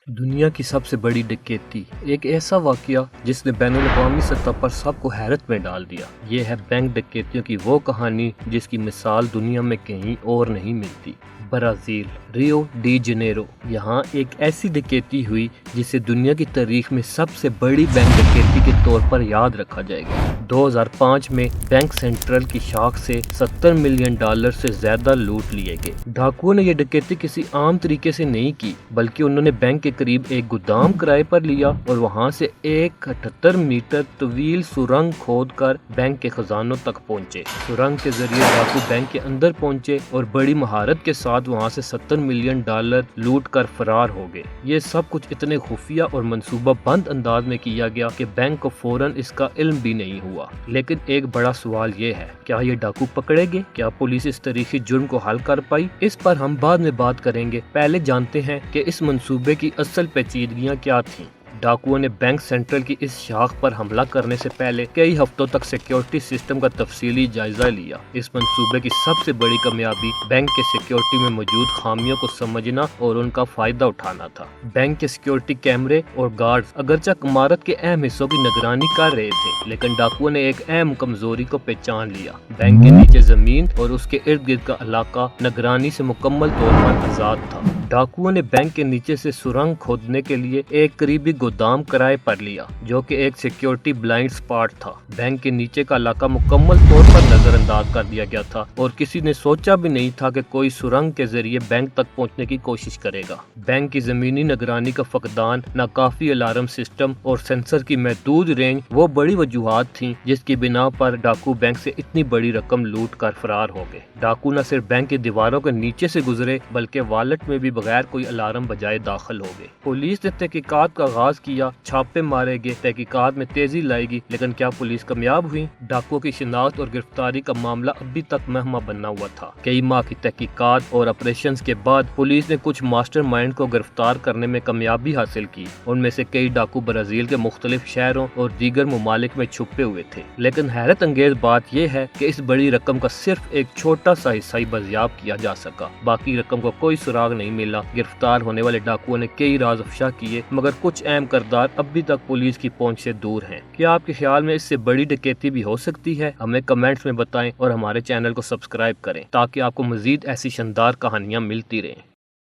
دنیا کی سب سے بڑی ڈکیتی، ایک ایسا واقعہ جس نے بین الاقوامی سطح پر سب کو حیرت میں ڈال دیا۔ یہ ہے بینک ڈکیتیوں کی وہ کہانی جس کی مثال دنیا میں کہیں اور نہیں ملتی۔ برازیل، ریو ڈی جنیرو، یہاں ایک ایسی ڈکیتی ہوئی جسے دنیا کی تاریخ میں سب سے بڑی بینک ڈکیتی کے طور پر یاد رکھا جائے گا۔ 2005 میں بینک سینٹرل کی شاخ سے $70 ملین سے زیادہ لوٹ لیے گئے۔ ڈاکوؤں نے یہ ڈکیتی کسی عام طریقے سے نہیں کی، بلکہ انہوں نے بینک کے قریب ایک گودام کرائے پر لیا اور وہاں سے ایک 78 میٹر طویل سرنگ کھود کر بینک کے خزانوں تک پہنچے۔ سرنگ کے ذریعے ڈاکو بینک کے اندر پہنچے اور بڑی مہارت کے ساتھ وہاں سے $70 ملین لوٹ کر فرار ہو گئے۔ یہ سب کچھ اتنے خفیہ اور منصوبہ بند انداز میں کیا گیا کہ بینک کو فوراً اس کا علم بھی نہیں ہوا۔ لیکن ایک بڑا سوال یہ ہے، کیا یہ ڈاکو پکڑے گئے؟ کیا پولیس اس تاریخی جرم کو حل کر پائی؟ اس پر ہم بعد میں بات کریں گے۔ پہلے جانتے ہیں کہ اس منصوبے کی اصل پیچیدگیاں کیا تھیں۔ ڈاکوؤں نے بینک سینٹرل کی اس شاخ پر حملہ کرنے سے پہلے کئی ہفتوں تک سیکیورٹی سسٹم کا تفصیلی جائزہ لیا۔ اس منصوبے کی سب سے بڑی کامیابی بینک کے سیکیورٹی میں موجود خامیوں کو سمجھنا اور ان کا فائدہ اٹھانا تھا۔ بینک کے سیکیورٹی کیمرے اور گارڈز اگرچہ عمارت کے اہم حصوں کی نگرانی کر رہے تھے، لیکن ڈاکوؤں نے ایک اہم کمزوری کو پہچان لیا۔ بینک کے نیچے زمین اور اس کے ارد گرد کا علاقہ نگرانی سے مکمل طور پر آزاد تھا۔ ڈاکوؤں نے بینک کے نیچے سے سرنگ کھودنے کے لیے ایک قریبی گودام کرائے پر لیا، جو کہ ایک سیکیورٹی بلائنڈ سپاٹ تھا۔ بینک کے نیچے کا علاقہ مکمل طور پر نظر انداز کر دیا گیا تھا اور کسی نے سوچا بھی نہیں تھا کہ کوئی سرنگ کے ذریعے بینک تک پہنچنے کی کوشش کرے گا۔ بینک کی زمینی نگرانی کا فقدان، ناکافی الارم سسٹم اور سینسر کی محدود رینج وہ بڑی وجوہات تھیں جس کی بنا پر ڈاکو بینک سے اتنی بڑی رقم لوٹ کر فرار ہو گئے۔ ڈاکو نہ صرف بینک کی دیواروں کے نیچے سے گزرے بلکہ والٹ میں بھی بغیر کوئی الارم بجائے داخل ہو گئے۔ پولیس نے تحقیقات کا آغاز کیا، چھاپے مارے گئے، تحقیقات میں تیزی لائی گئی، لیکن کیا پولیس کامیاب ہوئی؟ ڈاکوؤں کی شناخت اور گرفتاری کا معاملہ ابھی تک مہمہ بنا ہوا تھا۔ کئی ماہ کی تحقیقات اور آپریشنز کے بعد پولیس نے کچھ ماسٹر مائنڈ کو گرفتار کرنے میں کامیابی حاصل کی۔ ان میں سے کئی ڈاکو برازیل کے مختلف شہروں اور دیگر ممالک میں چھپے ہوئے تھے۔ لیکن حیرت انگیز بات یہ ہے کہ اس بڑی رقم کا صرف ایک چھوٹا سا حصہ ہی بازیاب کیا جا سکا۔ باقی رقم کو کوئی سراغ نہیں ملا۔ گرفتار ہونے والے ڈاکوؤں نے کئی راز افشا کیے، مگر کچھ اہم کردار اب بھی تک پولیس کی پہنچ سے دور ہیں۔ کیا آپ کے خیال میں اس سے بڑی ڈکیتی بھی ہو سکتی ہے؟ ہمیں کمنٹس میں بتائیں اور ہمارے چینل کو سبسکرائب کریں تاکہ آپ کو مزید ایسی شاندار کہانیاں ملتی رہیں۔